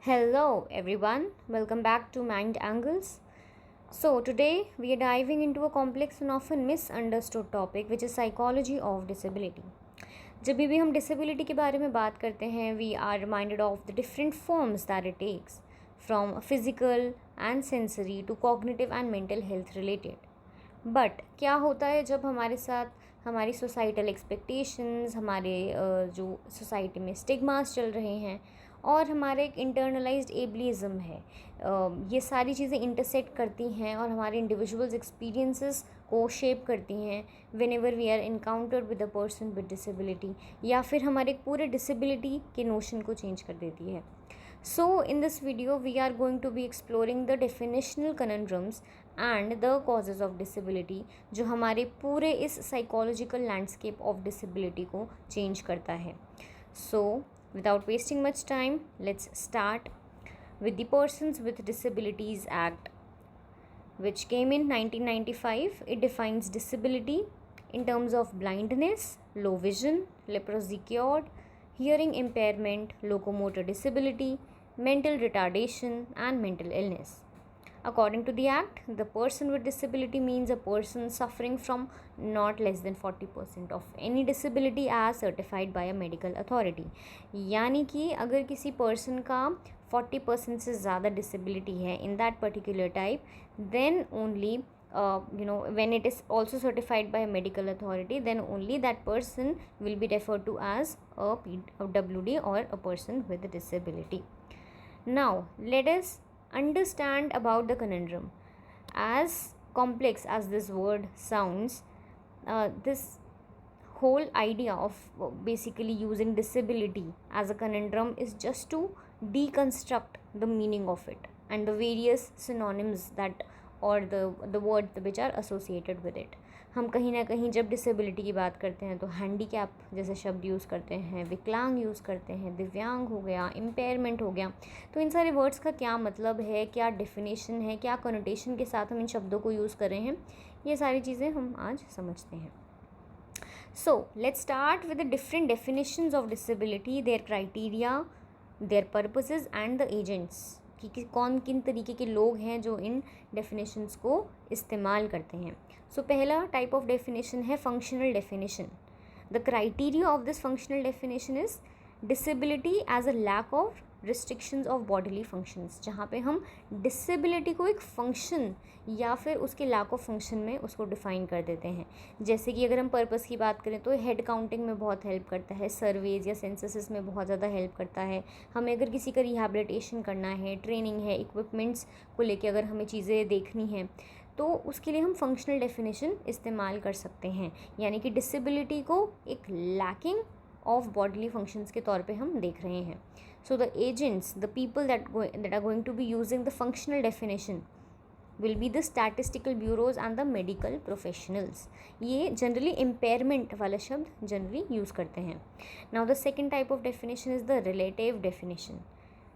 Hello everyone, welcome back to Mind Angles. So, today we are diving into a complex and often misunderstood topic which is psychology of disability. जब भी हम disability के बारे में बात करते हैं we are reminded of the different forms that it takes from physical and sensory to cognitive and mental health related. But क्या होता है जब हमारे साथ हमारी सोसाइटल एक्सपेक्टेशंस हमारे जो सोसाइटी में स्टिग्मास चल रहे हैं और हमारे एक इंटरनलाइज्ड एबलिज्म है, ये सारी चीज़ें इंटरसेक्ट करती हैं और हमारे इंडिविजुअल्स एक्सपीरियंसेस को शेप करती हैं whenever we are encountered with a person with disability, या फिर हमारे पूरे डिसेबिलिटी के नोशन को चेंज कर देती है. So, in this video, we are going to be exploring the definitional conundrums and the causes of disability जो हमारे पूरे इस psychological landscape of disability को change करता है. So, without wasting much time, let's start with the Persons with Disabilities Act, which came in 1995. It defines disability in terms of blindness, low vision, leprosy cured, hearing impairment, locomotor disability, mental retardation, and mental illness. According to the Act, the person with disability means a person suffering from not less than 40% of any disability as certified by a medical authority. यानी कि अगर किसी person का 40% से ज़्यादा disability है in that particular type, then only when it is also certified by a medical authority, then only that person will be referred to as a WD or a person with a disability. Now, let us understand about the conundrum. As complex as this word sounds, this whole idea of basically using disability as a conundrum is just to deconstruct the meaning of it and the various synonyms that और the word which are associated with it. हम कहीं ना कहीं जब disability की बात करते हैं तो हैंडीकैप जैसे शब्द यूज़ करते हैं, विकलांग यूज़ करते हैं, दिव्यांग हो गया, इम्पेयरमेंट हो गया. तो इन सारे वर्ड्स का क्या मतलब है, क्या डेफिनेशन है, क्या कनोटेशन के साथ हम इन शब्दों को यूज़ कर रहे हैं, ये सारी चीज़ें हम आज समझते हैं. So, let's start with the different definitions of disability, their criteria, their purposes and the agents. कि कौन किन तरीके के लोग हैं जो इन डेफिनेशंस को इस्तेमाल करते हैं. सो पहला टाइप ऑफ डेफिनेशन है functional definition. The criteria of this functional definition is disability as a lack of restrictions of bodily functions, जहाँ पे हम डिसेबिलिटी को एक फंक्शन या फिर उसके लैक ऑफ फंक्शन में उसको डिफ़ाइन कर देते हैं. जैसे कि अगर हम पर्पस की बात करें तो हेड काउंटिंग में बहुत हेल्प करता है, सर्वेज या सेंससेस में बहुत ज़्यादा हेल्प करता है. हमें अगर किसी का रिहैबिलिटेशन करना है, ट्रेनिंग है, इक्विपमेंट्स को लेके अगर हमें चीज़ें देखनी हैं तो उसके लिए हम फंक्शनल डेफिनेशन इस्तेमाल कर सकते हैं. यानी कि डिसेबिलिटी को एक लैकिंग ऑफ बॉडीली फंक्शंस के तौर पे हम देख रहे हैं. So the agents, the people that are going to be using the functional definition will be the statistical bureaus and the medical professionals. ये generally impairment वाला शब्द generally use करते हैं. Now the second type of definition is the relative definition.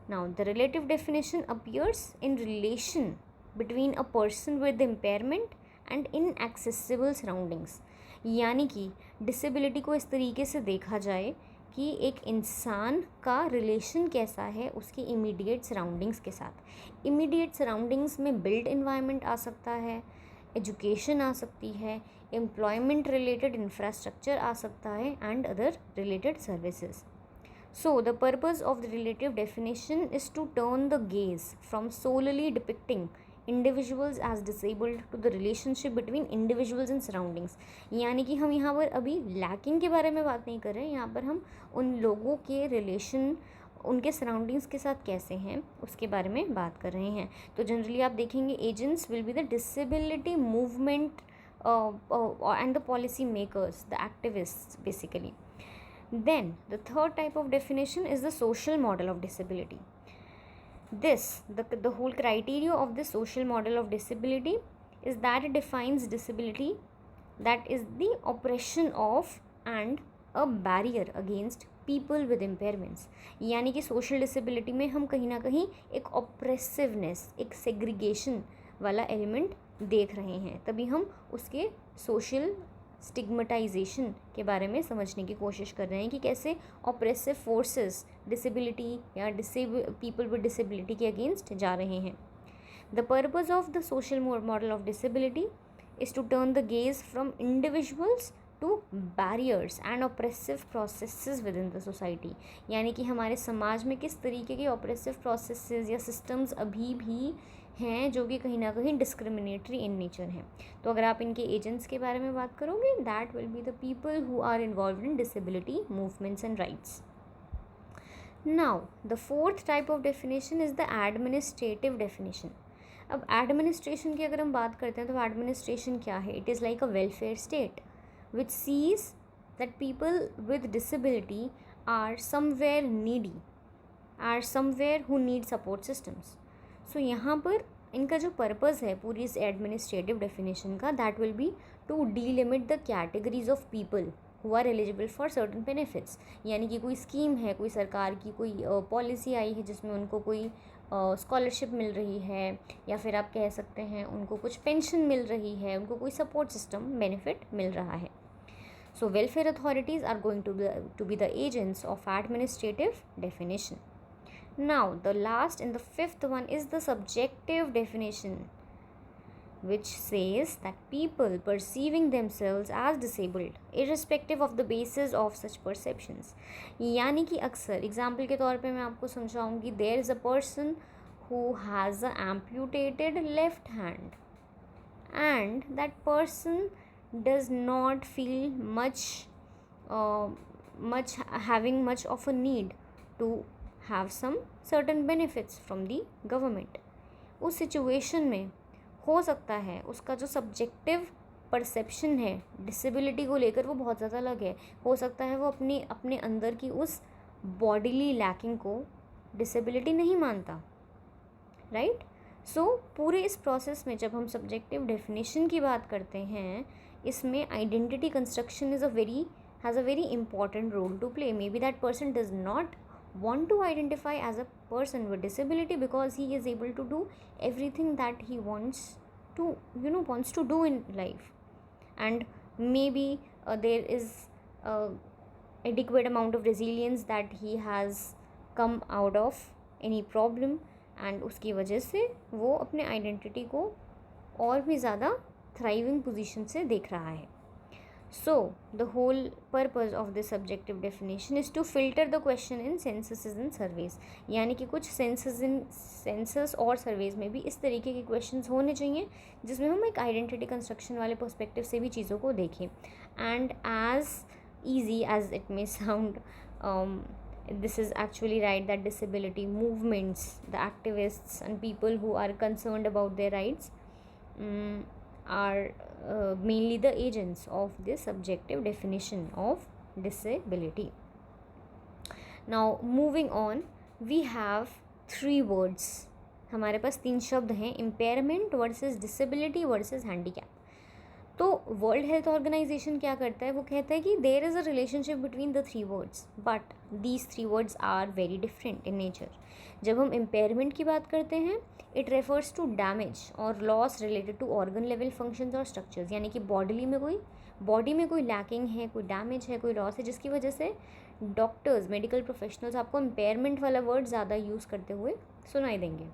Now the relative definition appears in relation between a person with impairment and inaccessible surroundings. यानी कि disability को इस तरीके से देखा जाए कि एक इंसान का रिलेशन कैसा है उसकी इमीडिएट सराउंडिंग्स के साथ. इमीडिएट सराउंडिंग्स में बिल्ट इन्वायरमेंट आ सकता है, एजुकेशन आ सकती है, एम्प्लॉयमेंट रिलेटेड इंफ्रास्ट्रक्चर आ सकता है and other related services. So, the purpose of the relative definition is to turn the gaze from solely depicting individuals as disabled to the relationship between individuals and surroundings. यानी कि हम यहाँ पर अभी lacking के बारे में बात नहीं कर रहे हैं, यहाँ पर हम उन लोगों के रिलेशन उनके सराउंडिंग्स के साथ कैसे हैं उसके बारे में बात कर रहे हैं. तो जनरली आप देखेंगे agents will be the disability movement and the policy makers, the activists basically. Then the third type of definition is the social model of disability. The whole criteria of the social model of disability is that it defines disability that is the oppression of and a barrier against people with impairments. यानी कि social disability में हम कहीं ना कहीं एक oppressiveness, एक segregation वाला element देख रहे हैं, तभी हम उसके social स्टिग्मेटाइजेशन के बारे में समझने की कोशिश कर रहे हैं कि कैसे ऑप्रेसिव फोर्सेस डिसेबिलिटी या पीपल विद डिसेबिलिटी के अगेंस्ट जा रहे हैं. The purpose of the social model of disability is to turn the gaze from individuals to barriers and oppressive processes within the society. यानी कि हमारे समाज में किस तरीके के oppressive processes या systems अभी भी हैं जो कि कहीं ना कहीं discriminatory in nature हैं. तो अगर आप इनके agents के बारे में बात करोगे, that will be the people who are involved in disability movements and rights. Now, the fourth type of definition is the administrative definition. अब एडमिनिस्ट्रेशन की अगर हम बात करते हैं तो एडमिनिस्ट्रेशन क्या है? It is like a welfare state which sees that people with disability are somewhere needy, are somewhere who need support systems. So यहाँ पर इनका जो पर्पज़ है पूरी इस एडमिनिस्ट्रेटिव डेफिनेशन का, that will be to delimit the categories of people who are eligible for certain benefits. यानी कि कोई स्कीम है, कोई सरकार की कोई पॉलिसी आई है जिसमें उनको कोई स्कॉलरशिप मिल रही है, या फिर आप कह सकते हैं उनको कुछ पेंशन मिल रही है, उनको कोई सपोर्ट सिस्टम बेनिफिट मिल रहा है. So welfare authorities are going to be the agents of administrative definition. Now the last and the fifth one is the subjective definition which says that people perceiving themselves as disabled irrespective of the basis of such perceptions. यानी कि अक्सर example के तौर पे मैं आपको समझाऊंगी, there is a person who has a amputated left hand and that person does not feel much having much of a need to have some certain benefits from the government. उस situation में हो सकता है उसका जो subjective perception है disability को लेकर वो बहुत ज़्यादा अलग है. हो सकता है वो अपने अंदर की उस बॉडीली लैकिंग को डिसेबिलिटी नहीं मानता, राइट. सो पूरे इस प्रोसेस में जब हम सब्जेक्टिव डेफिनेशन की बात करते हैं, इसमें identity construction has a very important role to play. Maybe that person does not want to identify as a person with disability because he is able to do everything that he wants to do in life, and maybe there is adequate amount of resilience that he has come out of any problem, and उसकी वजह से वो अपने identity को और भी ज़्यादा thriving position से देख रहा है. So, the whole purpose of this subjective definition is to filter the question in censuses and surveys. यानी कि कुछ सेंसस और सर्वेज में भी इस तरीके के क्वेश्चंस होने चाहिए जिसमें हम एक आइडेंटिटी कंस्ट्रक्शन वाले पर्सपेक्टिव से भी चीज़ों को देखें. And as easy as it may sound, this is actually right that disability movements, the activists and people who are concerned about their rights are mainly the agents of this subjective definition of disability. Now moving on, we have 3 words. हमारे पास 3 शब्द हैं, impairment versus disability versus handicap. तो World Health Organization क्या करता है, वो कहता है कि there is a relationship between the 3 words, but these 3 words are very different in nature. जब हम इम्पेयरमेंट की बात करते हैं, इट रेफर्स टू डैमेज और loss related to organ level functions और स्ट्रक्चर्स. यानी कि बॉडी में कोई लैकिंग है, कोई डैमेज है, कोई लॉस है, जिसकी वजह से डॉक्टर्स, मेडिकल प्रोफेशनल्स आपको इम्पेयरमेंट वाला वर्ड ज़्यादा यूज़ करते हुए सुनाई देंगे.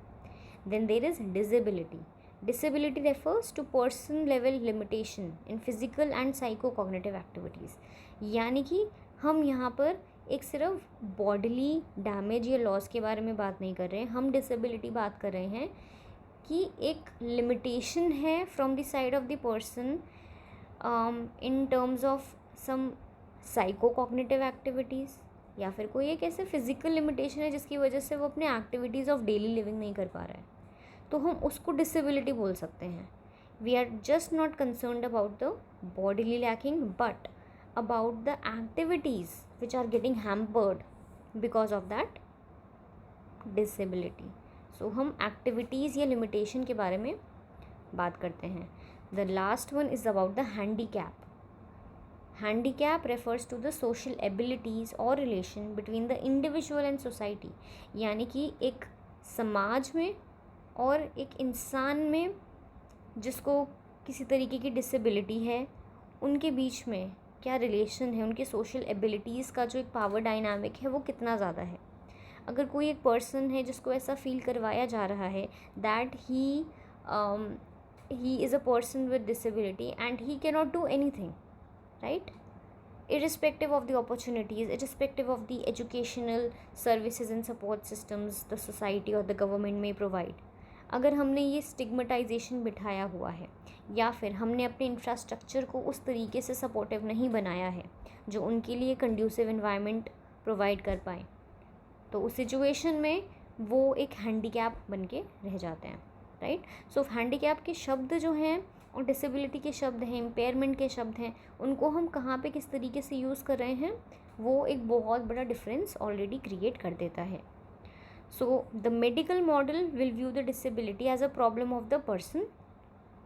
Then there is disability. Disability refers to person level limitation in physical and psychocognitive activities. यानी कि हम यहाँ पर एक सिर्फ बॉडीली डैमेज या लॉस के बारे में बात नहीं कर रहे हैं, हम डिसेबिलिटी बात कर रहे हैं कि एक लिमिटेशन है from the side of the person in terms of some psychocognitive activities, या फिर कोई एक ऐसे फिजिकल लिमिटेशन है जिसकी वजह से वो अपने एक्टिविटीज़ ऑफ डेली लिविंग नहीं कर पा रहा है, तो हम उसको डिसेबिलिटी बोल सकते हैं. We are just not concerned about the bodily lacking but about the activities which are getting hampered because of that disability. So हम एक्टिविटीज़ या लिमिटेशन के बारे में बात करते हैं. The last one is about the handicap. Handicap refers to the social abilities और relation between the individual and society. यानी कि एक समाज में और एक इंसान में जिसको किसी तरीके की डिसेबिलिटी है, उनके बीच में क्या रिलेशन है, उनके सोशल एबिलिटीज़ का जो एक पावर डायनामिक है वो कितना ज़्यादा है। अगर कोई एक पर्सन है जिसको ऐसा फील करवाया जा रहा है that he is a person with disability and he cannot do anything, right, irrespective of the opportunities, irrespective of the educational services and support systems the society or the government may provide, अगर हमने ये stigmatisation बिठाया हुआ है या फिर हमने अपने इंफ्रास्ट्रक्चर को उस तरीके से सपोर्टिव नहीं बनाया है जो उनके लिए कंड्यूसिव इन्वायरमेंट प्रोवाइड कर पाए, तो उस सिचुएशन में वो एक हैंडीकैप बन के रह जाते हैं, राइट। सो हैंडीकैप के शब्द जो हैं और डिसेबिलिटी के शब्द हैं, इम्पेयरमेंट के शब्द हैं, उनको हम कहाँ पे किस तरीके से यूज़ कर रहे हैं वो एक बहुत बड़ा डिफरेंस ऑलरेडी क्रिएट कर देता है। So the medical model will view the disability as a problem of the person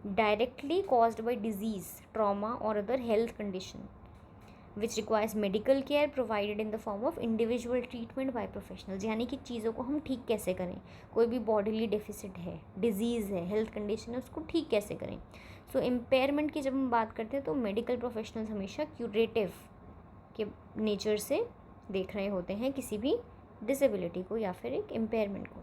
directly caused by disease, trauma और other health condition which requires medical care provided in the form of individual treatment by professionals. यानी कि चीज़ों को हम ठीक कैसे करें, कोई भी बॉडीली डेफिसिट है, डिजीज़ है, हेल्थ कंडीशन है, उसको ठीक कैसे करें। सो इम्पेयरमेंट की जब हम बात करते हैं तो मेडिकल प्रोफेशनल्स हमेशा क्यूरेटिव के नेचर से देख रहे होते हैं किसी भी डिसेबिलिटी को या फिर एक इम्पेयरमेंट को।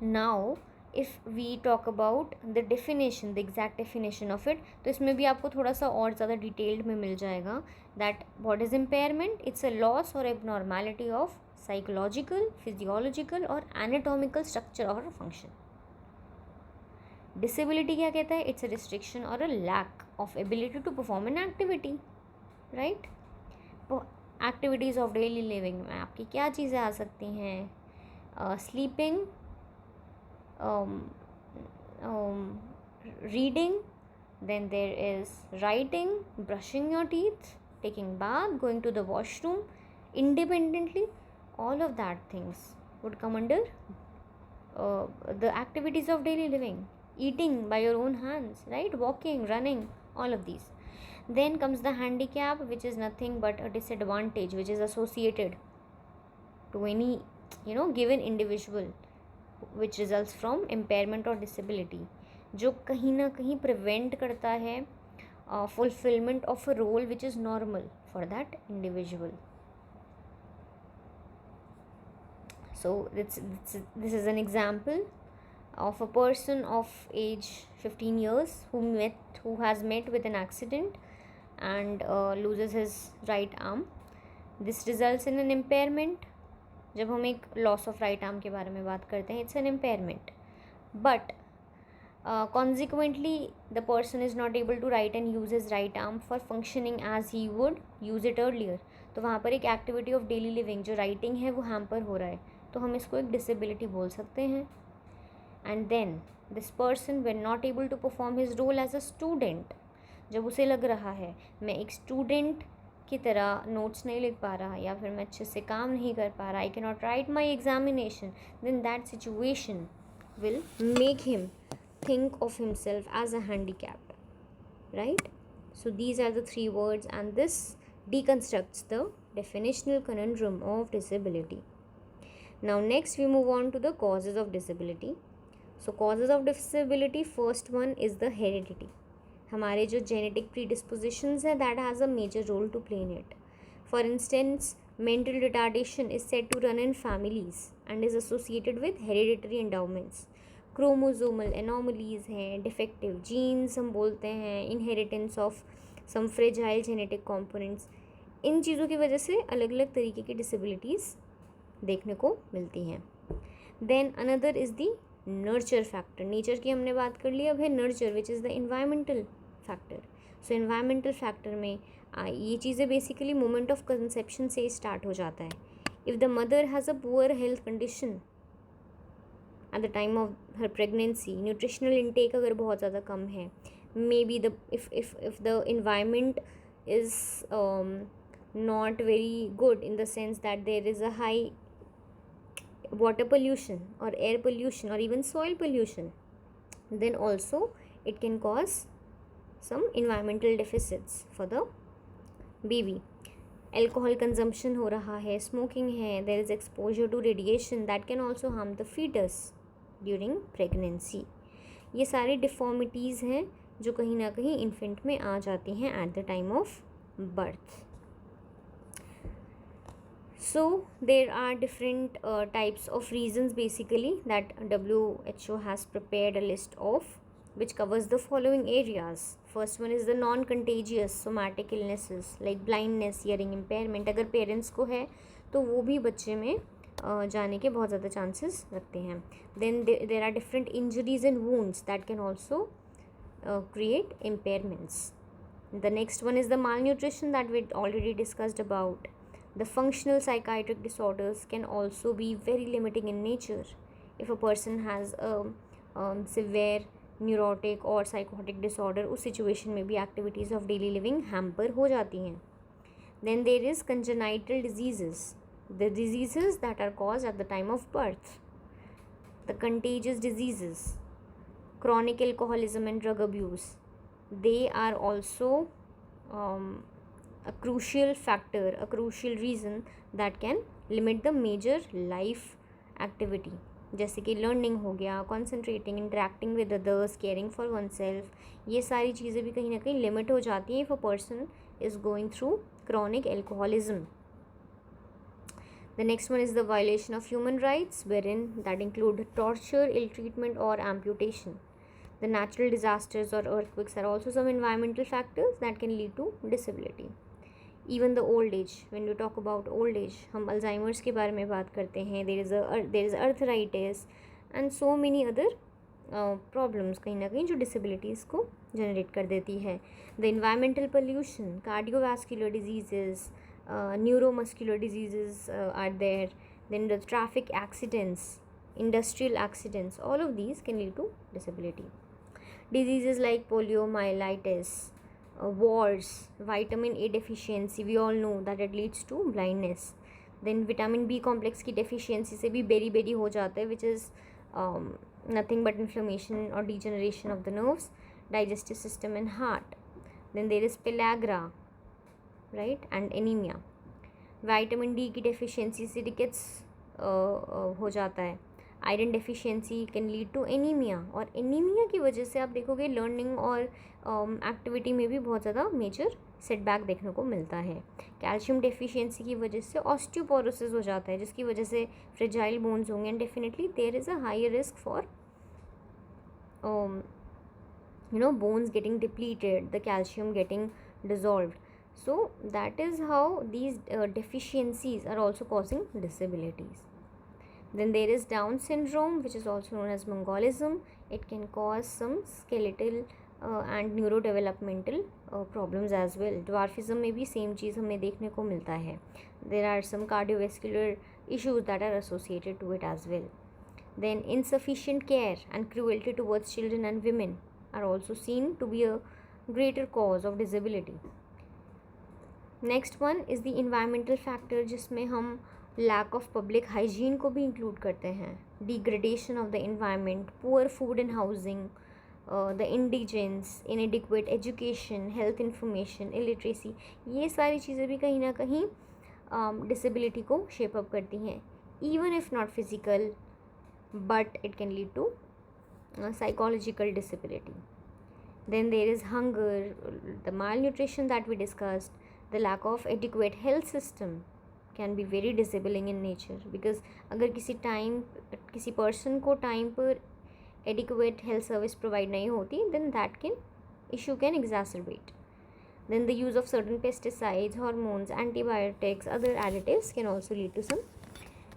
Now if we talk about the definition, the exact definition of it, तो इसमें भी आपको थोड़ा सा और ज़्यादा डिटेल्ड में मिल जाएगा that what is impairment, it's a loss और एबनॉर्मैलिटी ऑफ साइकोलॉजिकल, फिजियोलॉजिकल और एनाटॉमिकल स्ट्रक्चर और फंक्शन। डिसेबिलिटी क्या कहता है, इट्स अ रिस्ट्रिक्शन और a lack of ability to perform an activity, right. Activities of daily living में आपकी क्या चीज़ें आ सकती हैं, sleeping, reading, then there is writing, brushing your teeth, taking bath, going to the washroom independently, all of that things would come under the activities of daily living. Eating by your own hands, right, walking, running, all of these. Then comes the handicap, which is nothing but a disadvantage which is associated to any given individual which results from impairment or disability, जो कहीं ना कहीं prevent करता है fulfillment of a role which is normal for that individual. So this is an example of a person of age 15 years who has met with an accident and loses his right arm. This results in an impairment. जब हम एक loss of right arm के बारे में बात करते हैं, it's an impairment, but consequently the person is not able to write and use his right arm for functioning as he would use it earlier. तो वहाँ पर एक एक्टिविटी ऑफ डेली लिविंग जो राइटिंग है वो हैम्पर हो रहा है, तो हम इसको एक डिसेबिलिटी बोल सकते हैं. And then this person when not able to perform his role as a student, जब उसे लग रहा है मैं एक स्टूडेंट की तरह नोट्स नहीं लिख पा रहा या फिर मैं अच्छे से काम नहीं कर पा रहा, I can not write my examination, then that situation will make him think of himself as a handicapped, right? So these are the three words, and this deconstructs the definitional conundrum of disability. Now next we move on to the causes of disability. So causes of disability, first one is the heredity. हमारे जो genetic predispositions है, that has a major role to play in it. For instance, mental retardation is said to run in families and is associated with hereditary endowments. Chromosomal anomalies हैं, defective genes हम बोलते हैं, inheritance of some fragile genetic components. इन चीज़ों की वजह से अलग अलग तरीके की disabilities देखने को मिलती हैं. Then another is the nurture factor. Nature की हमने बात कर ली, अब है nurture which is the environmental factor. So environmental factor में ये चीज़ें बेसिकली मोमेंट ऑफ कंसेप्शन से स्टार्ट हो जाता है. If the mother has a poor health condition at the time of her pregnancy, nutritional intake अगर बहुत ज़्यादा कम है, maybe the if the environment is not very good in the sense that there is a high water pollution or air pollution or even soil pollution, then also it can cause some environmental deficits for the baby. Alcohol consumption हो रहा है, smoking है, there is exposure to radiation that can also harm the fetus during pregnancy. ये सारी deformities हैं जो कहीं ना कहीं इन्फेंट में आ जाती हैं eight the time of birth. So there are different types of reasons basically that WHO has prepared a list of, which covers the following areas. First one is the non-contagious somatic illnesses like blindness, hearing impairment. अगर parents को है तो वो भी बच्चे में जाने के बहुत ज़्यादा चांसेस रखते हैं. Then there are different injuries and wounds that can also create impairments. The next one is the malnutrition that we already discussed about. The functional psychiatric disorders can also be very limiting in nature. If a person has a severe neurotic or psychotic disorder, उस situation में भी activities of daily living hamper हो जाती हैं. Then there is congenital diseases, the diseases that are caused at the time of birth. The contagious diseases, chronic alcoholism and drug abuse, they are also a crucial factor, a crucial reason that can limit the major life activity, जैसे कि learning हो गया, concentrating, interacting with others, caring for one self. ये सारी चीज़ें भी कहीं ना कहीं लिमिट हो जाती हैं if a person is going through chronic alcoholism. The next one is the violation of human rights, wherein that include torture, ill treatment or amputation. The natural disasters or earthquakes are also some environmental factors that can lead to disability. Even the old age, when we talk about old age, हम Alzheimer's के बारे में बात करते हैं. there is arthritis and so many other problems कहीं ना कहीं जो disabilities को generate कर देती है. The environmental pollution, cardiovascular diseases, neuromuscular diseases are there. Then the traffic accidents, industrial accidents, all of these can lead to disability. Diseases like poliomyelitis, wars, vitamin A deficiency, we all know that it leads to blindness. Then vitamin B complex की deficiency से भी berry हो जाता है, which is nothing but inflammation or degeneration of the nerves, digestive system and heart. Then there is pellagra, right, and anemia. vitamin D की deficiency से rickets हो जाता है. Iron deficiency can lead to anaemia, और anaemia की वजह से आप देखोगे लर्निंग और एक्टिविटी में भी बहुत ज़्यादा मेजर सेटबैक देखने को मिलता है. कैल्शियम डेफिशिएंसी की वजह से ऑस्टियोपोरोसिस हो जाता है, जिसकी वजह से फ्रेजाइल बोन्स होंगे and definitely there is a higher risk for bones getting depleted, the calcium getting dissolved. So that is how these deficiencies are also causing disabilities. Then there is Down syndrome, which is also known as Mongolism. It can cause some skeletal and neurodevelopmental problems as well. Dwarfism में भी same चीज़ हमें देखने को मिलता है. There are some cardiovascular issues that are associated to it as well. Then insufficient care and cruelty towards children and women are also seen to be a greater cause of disability. Next one is the environmental factor, जिसमें हम lack of public hygiene को भी include करते हैं. Degradation of the environment, poor food and housing, the indigenous, इनएडिक्वेट education, health information, illiteracy, ये सारी चीज़ें भी कहीं ना कहीं डिसेबिलिटी को शेप अप करती हैं. Even if not physical, but it can lead to psychological disability. Then there is hunger, the malnutrition that we discussed, the lack of adequate health system can be very disabling in nature, because अगर किसी person को time पर adequate health service provide नहीं होती, then that issue can exacerbate. Then the use of certain pesticides, hormones, antibiotics, other additives can also lead to some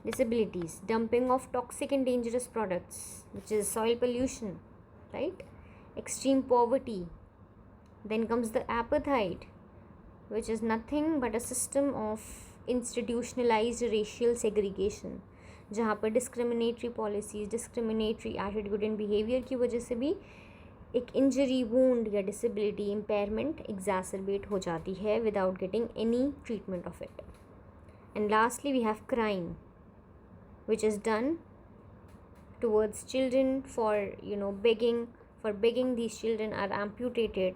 disabilities. Dumping of toxic and dangerous products, which is soil pollution, right? Extreme poverty. Then comes the apartheid, which is nothing but a system of institutionalized racial segregation, जहाँ पर discriminatory policies, discriminatory attitude and behavior की वजह से भी एक injury, wound या disability, impairment exacerbate हो जाती है without getting any treatment of it. And lastly we have crime, which is done towards children for begging. These children are amputated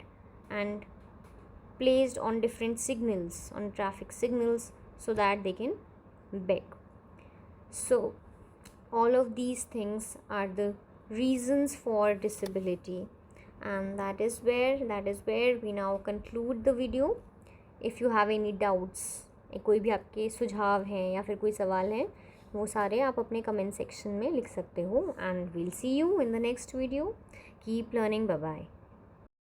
and placed on different signals, on traffic signals, so that they can beg. So all of these things are the reasons for disability, and that is where we now conclude the video. If you have any doubts, कोई भी आपके सुझाव हैं या फिर कोई सवाल हैं, वो सारे आप अपने कमेंट सेक्शन में लिख सकते हो. And we'll see you in the next video. Keep learning. Bye bye.